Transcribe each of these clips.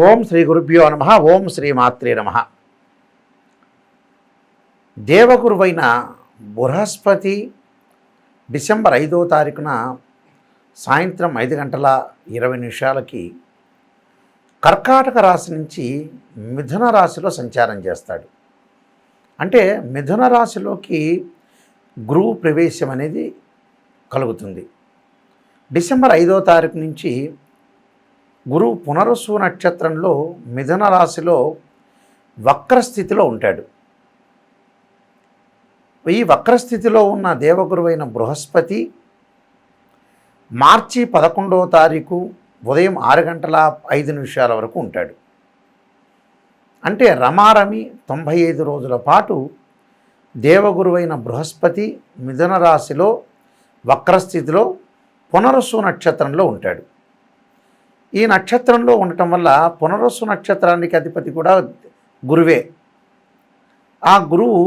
ఓం శ్రీ గురుభ్యో నమ. ఓం శ్రీ మాత్రే నమ. దేవగురువైన బృహస్పతి డిసెంబర్ 5వ తారీఖున సాయంత్రం 5:20 కర్కాటక రాశి నుంచి మిథున రాశిలో సంచారం చేస్తాడు. అంటే మిథున రాశిలోకి గురువు ప్రవేశం అనేది కలుగుతుంది. డిసెంబర్ 5వ తారీఖు నుంచి గురువు పునరుసు నక్షత్రంలో మిథున రాశిలో వక్రస్థితిలో ఉంటాడు. ఈ వక్రస్థితిలో ఉన్న దేవగురువైన బృహస్పతి మార్చి 11వ తారీఖు ఉదయం 6:05 వరకు ఉంటాడు. అంటే రమారమి 95 రోజుల పాటు దేవగురువైన బృహస్పతి మిథున రాశిలో వక్రస్థితిలో పునరుసు నక్షత్రంలో ఉంటాడు. ఈ నక్షత్రంలో ఉండటం వల్ల పునరుసు నక్షత్రానికి అధిపతి కూడా గురువే. ఆ గురువు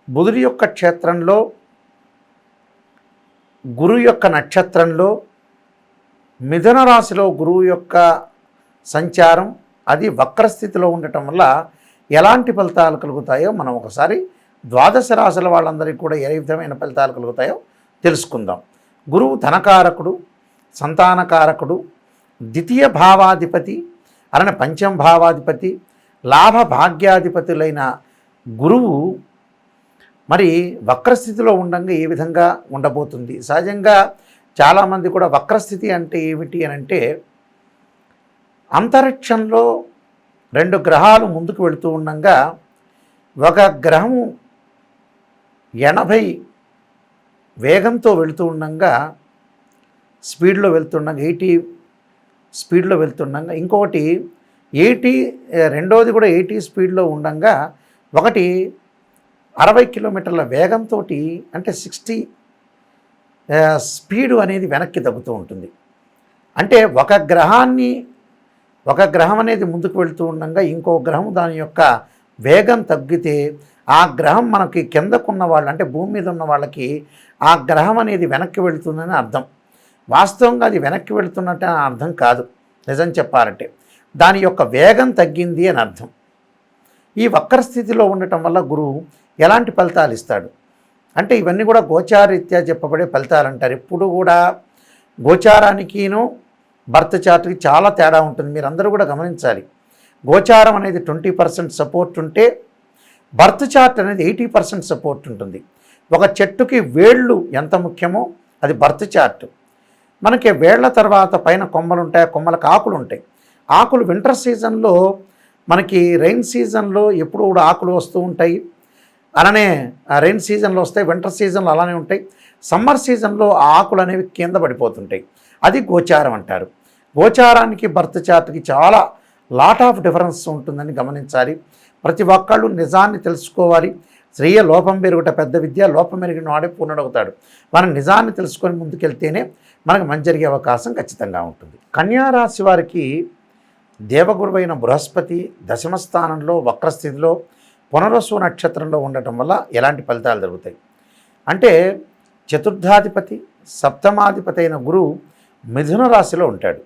బుధుడి యొక్క క్షేత్రంలో గురువు యొక్క నక్షత్రంలో మిథున రాశిలో గురువు యొక్క సంచారం అది వక్రస్థితిలో ఉండటం వల్ల ఎలాంటి ఫలితాలు కలుగుతాయో మనం ఒకసారి ద్వాదశ రాశుల వాళ్ళందరికీ కూడా ఏ విధమైన ఫలితాలు కలుగుతాయో తెలుసుకుందాం. గురువు ధనకారకుడు, సంతానకారకుడు, ద్వితీయ భావాధిపతి, అలానే పంచమ భావాధిపతి, లాభ భాగ్యాధిపతులైన గురువు మరి వక్రస్థితిలో ఉండగా ఏ విధంగా ఉండబోతుంది. సహజంగా చాలామంది కూడా వక్రస్థితి అంటే ఏమిటి అని అంటే అంతరిక్షంలో 2 గ్రహాలు ముందుకు వెళుతూ ఉండగా ఒక గ్రహము 80 వేగంతో వెళుతూ ఉండగా స్పీడ్లో వెళ్తుండగా 80 స్పీడ్లో వెళ్తుండగా ఇంకొకటి 80 రెండోది కూడా 80 స్పీడ్లో ఉండగా ఒకటి 60 కిలోమీటర్ల వేగంతో అంటే 60 స్పీడు అనేది వెనక్కి తగ్గుతూ ఉంటుంది. అంటే ఒక గ్రహం అనేది ముందుకు వెళుతూ ఉండగా ఇంకో గ్రహం దాని యొక్క వేగం తగ్గితే ఆ గ్రహం మనకి కిందకున్న వాళ్ళు అంటే భూమి మీద ఉన్న వాళ్ళకి ఆ గ్రహం అనేది వెనక్కి వెళుతుందని అర్థం. వాస్తవంగా అది వెనక్కి వెళుతున్నట్టు అని అర్థం కాదు. నిజం చెప్పాలంటే దాని యొక్క వేగం తగ్గింది అని అర్థం. ఈ వక్రస్థితిలో ఉండటం వల్ల గురువు ఎలాంటి ఫలితాలు ఇస్తాడు అంటే ఇవన్నీ కూడా గోచారీత్యా చెప్పబడే ఫలితాలు అంటారు. ఎప్పుడు కూడా గోచారానికిను బర్త్ చార్ట్కి చాలా తేడా ఉంటుంది. మీరందరూ కూడా గమనించాలి. గోచారం అనేది 20% సపోర్ట్ ఉంటే బర్త్ చార్ట్ అనేది 80% సపోర్ట్ ఉంటుంది. ఒక చెట్టుకి వేళ్ళు ఎంత ముఖ్యమో అది బర్త్ చార్ట్. మనకి వేళ్ల తర్వాత పైన కొమ్మలు ఉంటాయి, కొమ్మలకు ఆకులు ఉంటాయి. ఆకులు వింటర్ సీజన్లో మనకి రెయిన్ సీజన్లో ఎప్పుడు కూడా ఆకులు వస్తూ ఉంటాయి. అలానే రెయిన్ సీజన్లో వస్తాయి, వింటర్ సీజన్లో అలానే ఉంటాయి. సమ్మర్ సీజన్లో ఆ ఆకులు అనేవి కింద పడిపోతుంటాయి. అది గోచారం అంటారు. గోచారానికి బర్త్ చార్ట్కి చాలా లాట్ ఆఫ్ డిఫరెన్స్ ఉంటుందని గమనించాలి. ప్రతి ఒక్కళ్ళు నిజాన్ని తెలుసుకోవాలి. స్త్రీయ లోపం పెరుగుట పెద్ద విద్య, లోపం పెరిగిన వాడే పూర్ణుడవుతాడు. మనం నిజాన్ని తెలుసుకొని ముందుకెళ్తేనే మనకు మంచి జరిగే అవకాశం ఖచ్చితంగా ఉంటుంది. కన్యారాశి వారికి దేవగురువైన బృహస్పతి దశమ స్థానంలో వక్రస్థితిలో పునరుసు నక్షత్రంలో ఉండటం వల్ల ఎలాంటి ఫలితాలు జరుగుతాయి అంటే చతుర్థాధిపతి సప్తమాధిపతి అయిన గురువు మిథున రాశిలో ఉంటాడు.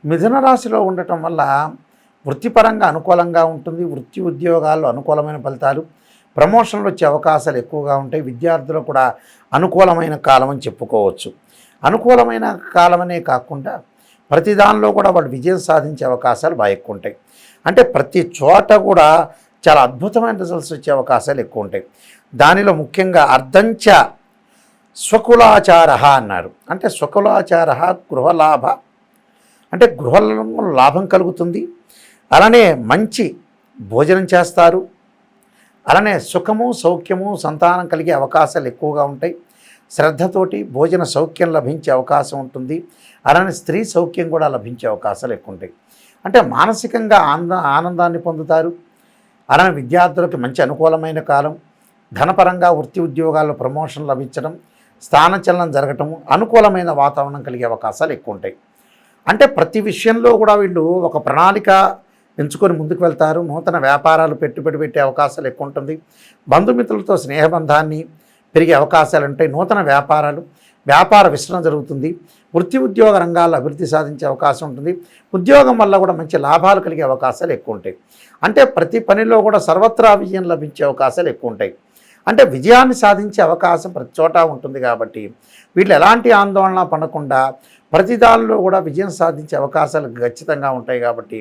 మిథున రాశిలో ఉండటం వల్ల వృత్తిపరంగా అనుకూలంగా ఉంటుంది. వృత్తి ఉద్యోగాల్లో అనుకూలమైన ఫలితాలు, ప్రమోషన్లు వచ్చే అవకాశాలు ఎక్కువగా ఉంటాయి. విద్యార్థులు కూడా అనుకూలమైన కాలం అని చెప్పుకోవచ్చు. అనుకూలమైన కాలమనే కాకుండా ప్రతి దానిలో కూడా వాళ్ళు విజయం సాధించే అవకాశాలు బాగా ఎక్కువ ఉంటాయి. అంటే ప్రతి చోట కూడా చాలా అద్భుతమైన రిజల్ట్స్ వచ్చే అవకాశాలు ఎక్కువ ఉంటాయి. దానిలో ముఖ్యంగా అర్ధంచ స్వకులాచార అన్నారు. అంటే స్వకులాచార గృహలాభ అంటే గృహంలో లాభం కలుగుతుంది. అలానే మంచి భోజనం చేస్తారు. అలానే సుఖము సౌఖ్యము సంతానం కలిగే అవకాశాలు ఎక్కువగా ఉంటాయి. శ్రద్ధతోటి భోజన సౌఖ్యం లభించే అవకాశం ఉంటుంది. అలానే స్త్రీ సౌఖ్యం కూడా లభించే అవకాశాలు ఎక్కువ ఉంటాయి. అంటే మానసికంగా ఆనందాన్ని పొందుతారు. అలానే విద్యార్థులకు మంచి అనుకూలమైన కాలం. ధనపరంగా వృత్తి ఉద్యోగాల్లో ప్రమోషన్ లభించడం, స్థానచలనం జరగటము, అనుకూలమైన వాతావరణం కలిగే అవకాశాలు ఎక్కువ ఉంటాయి. అంటే ప్రతి విషయంలో కూడా వీళ్ళు ఒక ప్రణాళిక ఎంచుకొని ముందుకు వెళ్తారు. నూతన వ్యాపారాలు పెట్టుబడి పెట్టే అవకాశాలు ఎక్కువ ఉంటుంది. బంధుమిత్రులతో స్నేహబంధాన్ని పెరిగే అవకాశాలు ఉంటాయి. నూతన వ్యాపార విస్తరణ జరుగుతుంది. వృత్తి ఉద్యోగ రంగాల్లో అభివృద్ధి సాధించే అవకాశం ఉంటుంది. ఉద్యోగం వల్ల కూడా మంచి లాభాలు కలిగే అవకాశాలు ఎక్కువ ఉంటాయి. అంటే ప్రతి పనిలో కూడా సర్వత్రా విజయం లభించే అవకాశాలు ఎక్కువ ఉంటాయి. అంటే విజయాన్ని సాధించే అవకాశం ప్రతి చోట ఉంటుంది కాబట్టి వీళ్ళు ఎలాంటి ఆందోళన పడకుండా ప్రతి దానిలో కూడా విజయం సాధించే అవకాశాలు ఖచ్చితంగా ఉంటాయి. కాబట్టి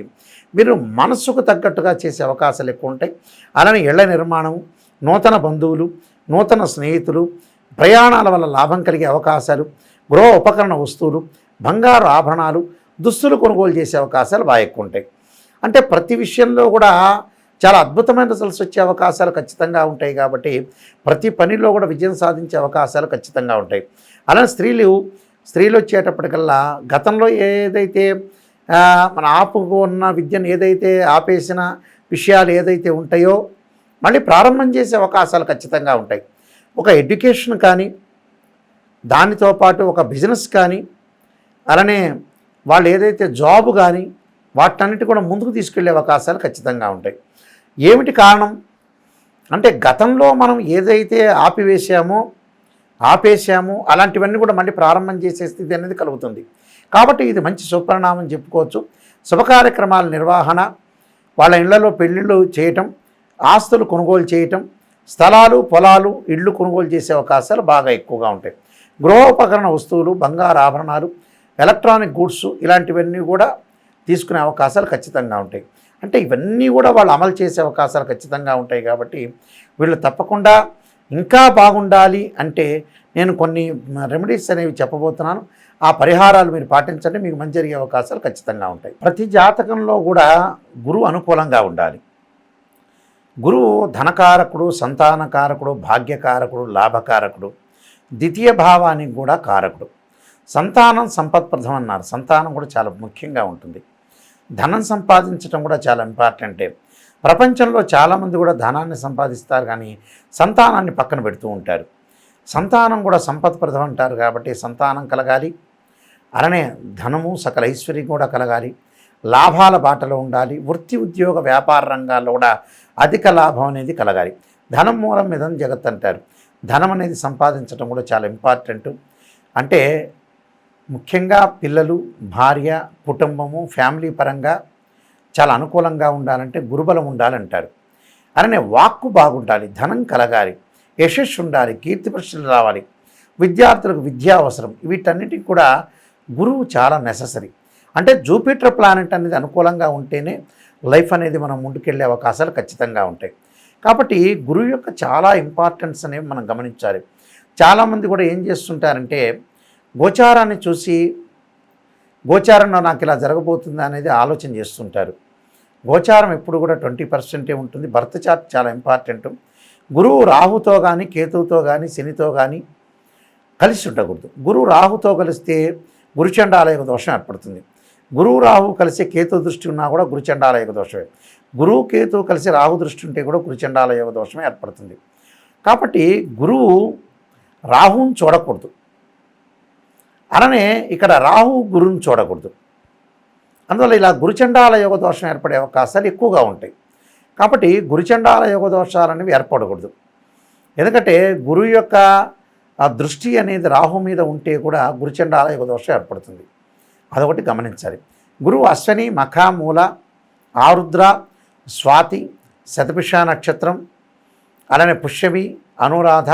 మీరు మనస్సుకు తగ్గట్టుగా చేసే అవకాశాలు ఎక్కువ ఉంటాయి. అలానే ఇళ్ల నిర్మాణం, నూతన బంధువులు, నూతన స్నేహితులు, ప్రయాణాల వల్ల లాభం కలిగే అవకాశాలు, గృహ ఉపకరణ వస్తువులు, బంగారు ఆభరణాలు, దుస్తులు కొనుగోలు చేసే అవకాశాలు బాగా ఎక్కువ ఉంటాయి. అంటే ప్రతి విషయంలో కూడా చాలా అద్భుతమైన రిజల్ట్స్ వచ్చే అవకాశాలు ఖచ్చితంగా ఉంటాయి. కాబట్టి ప్రతి పనిలో కూడా విజయం సాధించే అవకాశాలు ఖచ్చితంగా ఉంటాయి. అలానే స్త్రీలు వచ్చేటప్పటికల్లా గతంలో ఏదైతే మన ఆపుకున్న విద్యను ఏదైతే ఆపేసిన విషయాలు ఏదైతే ఉంటాయో మళ్ళీ ప్రారంభం చేసే అవకాశాలు ఖచ్చితంగా ఉంటాయి. ఒక ఎడ్యుకేషన్ కానీ, దానితో పాటు ఒక బిజినెస్ కానీ, అలానే వాళ్ళు ఏదైతే జాబ్ కానీ వాటన్నిటి కూడా ముందుకు తీసుకెళ్లే అవకాశాలు ఖచ్చితంగా ఉంటాయి. ఏమిటి కారణం అంటే గతంలో మనం ఏదైతే ఆపేసామో అలాంటివన్నీ కూడా మళ్ళీ ప్రారంభం చేసే స్థితి అనేది కలుగుతుంది. కాబట్టి ఇది మంచి శుభపరిణామం చెప్పుకోవచ్చు. శుభ కార్యక్రమాల నిర్వహణ, వాళ్ళ ఇళ్లలో పెళ్ళిళ్ళు చేయటం, ఆస్తులు కొనుగోలు చేయటం, స్థలాలు, పొలాలు, ఇళ్ళు కొనుగోలు చేసే అవకాశాలు బాగా ఎక్కువగా ఉంటాయి. గృహోపకరణ వస్తువులు, బంగారు ఆభరణాలు, ఎలక్ట్రానిక్ గూడ్స్ ఇలాంటివన్నీ కూడా తీసుకునే అవకాశాలు ఖచ్చితంగా ఉంటాయి. అంటే ఇవన్నీ కూడా వాళ్ళు అమలు చేసే అవకాశాలు ఖచ్చితంగా ఉంటాయి. కాబట్టి వీళ్ళు తప్పకుండా ఇంకా బాగుండాలి అంటే నేను కొన్ని రెమెడీస్ అనేవి చెప్పబోతున్నాను. ఆ పరిహారాలు మీరు పాటించండి, మీకు మంచి జరిగే అవకాశాలు ఖచ్చితంగా ఉంటాయి. ప్రతి జాతకంలో కూడా గురువు అనుకూలంగా ఉండాలి. గురువు ధనకారకుడు, సంతానకారకుడు, భాగ్యకారకుడు, లాభకారకుడు, ద్వితీయ భావానికి కూడా కారకుడు. సంతానం సంపత్ప్రదం అన్నారు. సంతానం కూడా చాలా ముఖ్యంగా ఉంటుంది. ధనం సంపాదించడం కూడా చాలా ఇంపార్టెంటే. ప్రపంచంలో చాలామంది కూడా ధనాన్ని సంపాదిస్తారు కానీ సంతానాన్ని పక్కన పెడుతూ ఉంటారు. సంతానం కూడా సంపత్ప్రదం అంటారు. కాబట్టి సంతానం కలగాలి, అలానే ధనము సకల ఐశ్వర్యం కూడా కలగాలి, లాభాల బాటలో ఉండాలి. వృత్తి ఉద్యోగ వ్యాపార రంగాల్లో కూడా అధిక లాభం అనేది కలగాలి. ధనం మూలం మిదం జగత్ అంటారు. ధనం అనేది సంపాదించడం కూడా చాలా ఇంపార్టెంట్. అంటే ముఖ్యంగా పిల్లలు, భార్య, కుటుంబము, ఫ్యామిలీ పరంగా చాలా అనుకూలంగా ఉండాలంటే గురుబలం ఉండాలంటారు. అలానే వాక్కు బాగుండాలి, ధనం కలగాలి, యశస్సు ఉండాలి, కీర్తి ప్రశ్నలు రావాలి, విద్యార్థులకు విద్య అవసరం. వీటన్నిటికి కూడా గురువు చాలా నెససరీ. అంటే జూపిటర్ ప్లానెట్ అనేది అనుకూలంగా ఉంటేనే లైఫ్ అనేది మనం ముందుకెళ్ళే అవకాశాలు ఖచ్చితంగా ఉంటాయి. కాబట్టి గురువు యొక్క చాలా ఇంపార్టెన్స్ అనేవి మనం గమనించాలి. చాలామంది కూడా ఏం చేస్తుంటారంటే గోచారాన్ని చూసి గోచారంలో నాకు ఇలా జరగబోతుందా అనేది ఆలోచన చేస్తుంటారు. గోచారం ఎప్పుడు కూడా 20% ఉంటుంది. బర్త్ చార్ట్ చాలా ఇంపార్టెంట్. గురువు రాహుతో కానీ, కేతువుతో కానీ, శనితో కానీ కలిసి ఉండకూడదు. గురువు రాహుతో కలిస్తే గురుచండాలయోగ దోషం ఏర్పడుతుంది. గురువు రాహు కలిసి కేతు దృష్టి ఉన్నా కూడా గురుచండాలయోగ దోషమే. గురువు కేతువు కలిసి రాహు దృష్టి ఉంటే కూడా గురుచండాలయోగ దోషమే ఏర్పడుతుంది. కాబట్టి గురువు రాహువుని చూడకూడదు, అలానే ఇక్కడ రాహు గురువుని చూడకూడదు. అందువల్ల ఇలా గురుచండాల యోగ దోషం ఏర్పడే అవకాశాలు ఎక్కువగా ఉంటాయి. కాబట్టి గురుచండాల యోగ దోషాలు అనేవి ఏర్పడకూడదు. ఎందుకంటే గురువు యొక్క ఆ దృష్టి అనేది రాహు మీద ఉంటే కూడా గురుచండాల యోగ దోషం ఏర్పడుతుంది. అదొకటి గమనించాలి. గురువు అశ్వని, మఖ, మూల, ఆరుద్ర, స్వాతి, శతభిష నక్షత్రం, అలానే పుష్యమి, అనురాధ,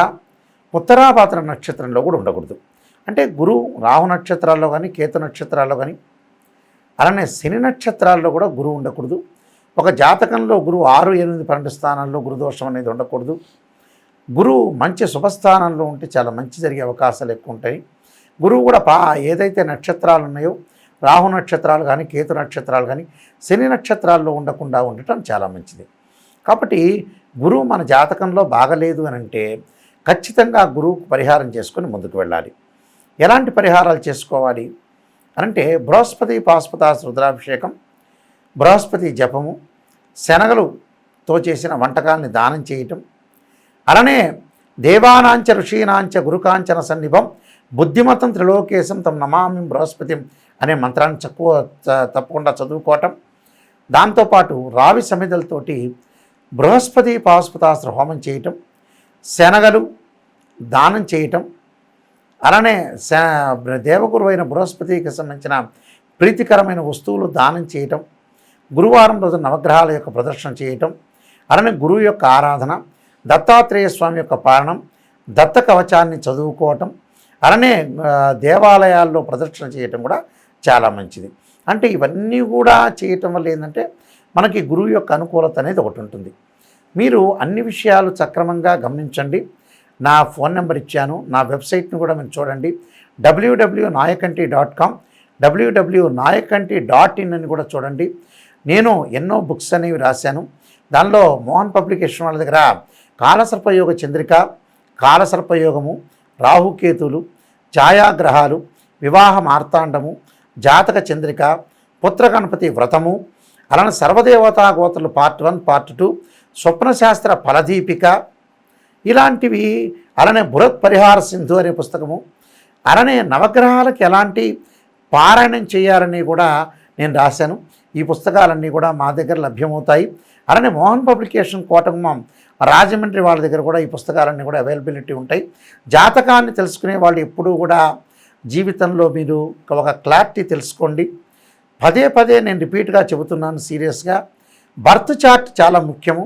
ఉత్తరాభాద్ర నక్షత్రంలో కూడా ఉండకూడదు. అంటే గురువు రాహు నక్షత్రాల్లో కానీ, కేతు నక్షత్రాల్లో కానీ, అలానే శని నక్షత్రాల్లో కూడా గురువు ఉండకూడదు. ఒక జాతకంలో గురువు 6, 8, 12 స్థానాల్లో గురుదోషం అనేది ఉండకూడదు. గురువు మంచి శుభస్థానంలో ఉంటే చాలా మంచి జరిగే అవకాశాలు ఎక్కువ ఉంటాయి. గురువు కూడా ఏదైతే నక్షత్రాలు ఉన్నాయో రాహు నక్షత్రాలు కానీ, కేతు నక్షత్రాలు కానీ, శని నక్షత్రాల్లో ఉండకుండా ఉండటం చాలా మంచిది. కాబట్టి గురువు మన జాతకంలో బాగలేదు అని అంటే ఖచ్చితంగా గురువుకు పరిహారం చేసుకొని ముందుకు వెళ్ళాలి. ఎలాంటి పరిహారాలు చేసుకోవాలి అంటే బృహస్పతి పాశుపతాస్ రుద్రాభిషేకం, బృహస్పతి జపము, శనగలుతో చేసిన వంటకాలని దానం చేయటం, అలానే దేవానాంచ ఋషీనాంచ గురుకాంచన సన్నిభం బుద్ధిమతం త్రిలోకేశం తం నమామి బృహస్పతి అనే మంత్రాన్ని తప్పకుండా చదువుకోవటం, దాంతోపాటు రావి సమిధలతోటి బృహస్పతి పాశుపతాస్త్ర హోమం చేయటం, శనగలు దానం చేయటం, అలానే దేవగురు అయిన బృహస్పతికి సంబంధించిన ప్రీతికరమైన వస్తువులు దానం చేయటం, గురువారం రోజు నవగ్రహాల యొక్క ప్రదర్శన చేయటం, అలానే గురువు యొక్క ఆరాధన, దత్తాత్రేయ స్వామి యొక్క పాలనం, దత్త కవచాన్ని చదువుకోవటం, అలానే దేవాలయాల్లో ప్రదర్శన చేయటం కూడా చాలా మంచిది. అంటే ఇవన్నీ కూడా చేయటం వల్ల ఏంటంటే మనకి గురువు యొక్క అనుకూలత అనేది ఒకటి ఉంటుంది. మీరు అన్ని విషయాలు సక్రమంగా గమనించండి. నా ఫోన్ నెంబర్ ఇచ్చాను, నా వెబ్సైట్ని కూడా మీరు చూడండి, www.nayakanti.com, www.nayakanti.in అని కూడా చూడండి. నేను ఎన్నో బుక్స్ అనేవి రాశాను. దానిలో మోహన్ పబ్లికేషన్ వాళ్ళ దగ్గర కాలసర్పయోగ చంద్రిక, కాలసర్పయోగము, రాహుకేతులు, ఛాయాగ్రహాలు, వివాహ మార్తాండము, జాతక చంద్రిక, పుత్రగణపతి వ్రతము, అలానే సర్వదేవతా గోత్రులు పార్ట్ 1, పార్ట్ 2, స్వప్నశాస్త్ర ఫలదీపిక, ఇలాంటివి, అలానే బృహత్ పరిహార సింధు అనే పుస్తకము, అలానే నవగ్రహాలకు ఎలాంటి పారాయణం చేయాలని కూడా నేను రాశాను. ఈ పుస్తకాలన్నీ కూడా మా దగ్గర లభ్యమవుతాయి. అలానే మోహన్ పబ్లికేషన్ కోటగుమ్మం రాజమండ్రి వాళ్ళ దగ్గర కూడా ఈ పుస్తకాలన్నీ కూడా అవైలబిలిటీ ఉంటాయి. జాతకాన్ని తెలుసుకునే వాళ్ళు ఎప్పుడూ కూడా జీవితంలో మీరు ఒక క్లారిటీ తెలుసుకోండి. పదే పదే నేను రిపీట్గా చెబుతున్నాను సీరియస్గా. బర్త్ చార్ట్ చాలా ముఖ్యము.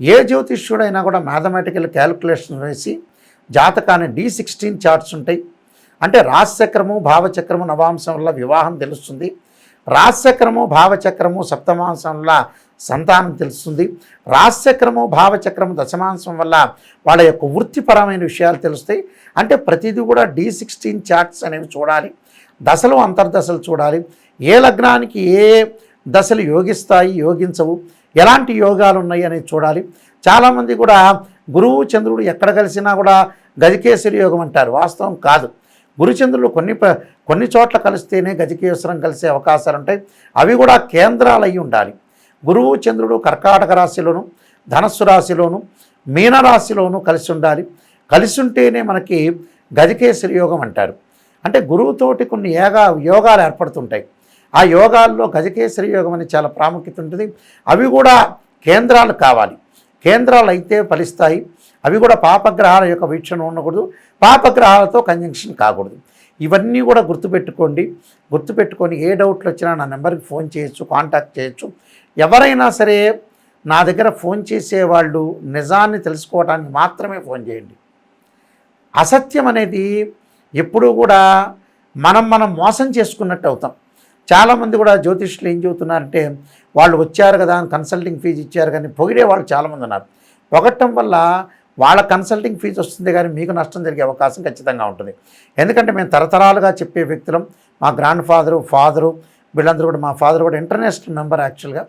ఏ జ్యోతిష్యుడైనా కూడా మ్యాథమెటికల్ క్యాలిక్యులేషన్ వేసి జాతకాన్ని D16 చార్ట్స్ ఉంటాయి. అంటే రాశిచక్రము, భావచక్రము, నవాంశం వల్ల వివాహం తెలుస్తుంది. రాశిచక్రము, భావచక్రము, సప్తమాంశం వల్ల సంతానం తెలుస్తుంది. రాశిచక్రము, భావచక్రము, దశమాంశం వల్ల వాళ్ళ యొక్క వృత్తిపరమైన విషయాలు తెలుస్తాయి. అంటే ప్రతిదీ కూడా D16 చార్ట్స్ అనేవి చూడాలి. దశలు, అంతర్దశలు చూడాలి. ఏ లగ్నానికి ఏ దశలు యోగిస్తాయి, యోగించవు, ఎలాంటి యోగాలు ఉన్నాయి అనేది చూడాలి. చాలామంది కూడా గురువు చంద్రుడు ఎక్కడ కలిసినా కూడా గజకేసరి యోగం అంటారు. వాస్తవం కాదు. గురుచంద్రులు కొన్ని చోట్ల కలిస్తేనే గజకేసరం కలిసే అవకాశాలు ఉంటాయి. అవి కూడా కేంద్రాలు అయి ఉండాలి. గురువు చంద్రుడు కర్కాటక రాశిలోను, ధనస్సు రాశిలోను, మీనరాశిలోను కలిసి ఉండాలి. కలిసి ఉంటేనే మనకి గజకేసరి యోగం అంటారు. అంటే గురువుతోటి కొన్ని యోగాలు ఏర్పడుతుంటాయి. ఆ యోగాల్లో గజకేసరి యోగం అని చాలా ప్రాముఖ్యత ఉంటుంది. అవి కూడా కేంద్రాలు కావాలి. కేంద్రాలు అయితే ఫలిస్తాయి. అవి కూడా పాపగ్రహాల యొక్క వీక్షణ ఉండకూడదు, పాపగ్రహాలతో కంజంక్షన్ కాకూడదు. ఇవన్నీ కూడా గుర్తుపెట్టుకొని ఏ డౌట్లు వచ్చినా నా నెంబర్కి ఫోన్ చేయొచ్చు, కాంటాక్ట్ చేయొచ్చు. ఎవరైనా సరే నా దగ్గర ఫోన్ చేసేవాళ్ళు నిజాన్ని తెలుసుకోవడానికి మాత్రమే ఫోన్ చేయండి. అసత్యం అనేది ఎప్పుడూ కూడా మనం మోసం చేసుకున్నట్టు అవుతాం. చాలామంది కూడా జ్యోతిష్యులు ఏం చెబుతున్నారంటే వాళ్ళు వచ్చారు కదా అని కన్సల్టింగ్ ఫీజు ఇచ్చారు కానీ పొగిడే వాళ్ళు చాలామంది ఉన్నారు. పొగట్టం వల్ల వాళ్ళ కన్సల్టింగ్ ఫీజు వస్తుంది కానీ మీకు నష్టం జరిగే అవకాశం ఖచ్చితంగా ఉంటుంది. ఎందుకంటే మేము తరతరాలుగా చెప్పే వ్యక్తులం. మా గ్రాండ్ ఫాదరు వీళ్ళందరూ కూడా, మా ఫాదర్ కూడా ఇంటర్నేషనల్ మెంబర్ యాక్చువల్గా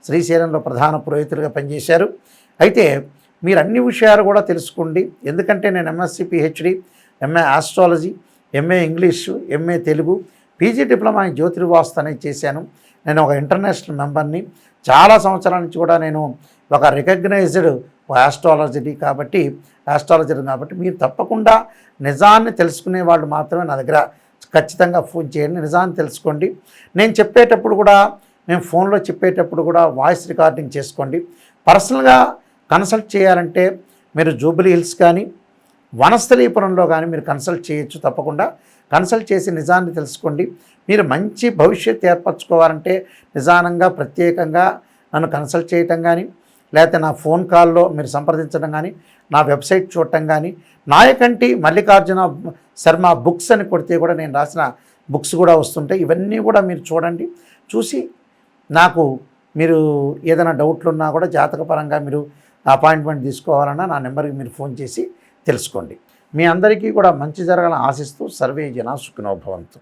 శ్రీశైలంలో ప్రధాన పురోహితులుగా పనిచేశారు. అయితే మీరు అన్ని విషయాలు కూడా తెలుసుకోండి. ఎందుకంటే నేను MSc PhD, MA astrology, MA English, MA Telugu, PG diploma in జ్యోతిర్వాస్తు అనేది చేశాను. నేను ఒక ఇంటర్నేషనల్ మెంబర్ని. చాలా సంవత్సరాల నుంచి కూడా నేను ఒక రికగ్నైజ్డ్ ఆస్ట్రాలజర్ కాబట్టి మీరు తప్పకుండా నిజాన్ని తెలుసుకునే వాళ్ళు మాత్రమే నా దగ్గర ఖచ్చితంగా ఫోన్ చేయండి. నిజాన్ని తెలుసుకోండి. నేను చెప్పేటప్పుడు కూడా, నేను ఫోన్లో చెప్పేటప్పుడు కూడా వాయిస్ రికార్డింగ్ చేసుకోండి. పర్సనల్గా కన్సల్ట్ చేయాలంటే మీరు జూబ్లీ హిల్స్ కానీ వనస్థలీపురంలో కానీ మీరు కన్సల్ట్ చేయొచ్చు. తప్పకుండా కన్సల్ట్ చేసి నిజాన్ని తెలుసుకోండి. మీరు మంచి భవిష్యత్తు ఏర్పరచుకోవాలంటే నిజానంగా ప్రత్యేకంగా నన్ను కన్సల్ట్ చేయటం కానీ, లేకపోతే నా ఫోన్ కాల్లో మీరు సంప్రదించడం కానీ, నా వెబ్సైట్ చూడటం కానీ, నాయకంటి మల్లికార్జున శర్మ బుక్స్ అని కొడితే కూడా నేను రాసిన బుక్స్ కూడా వస్తుంటాయి. ఇవన్నీ కూడా మీరు చూడండి. చూసి నాకు మీరు ఏదైనా డౌట్లు ఉన్నా కూడా జాతకపరంగా మీరు అపాయింట్మెంట్ తీసుకోవాలన్నా నా నెంబర్కి మీరు ఫోన్ చేసి తెలుసుకోండి. మీ అందరికీ కూడా మంచి జరగాలని ఆశిస్తూ సర్వే జనా సుఖినో భవంతు.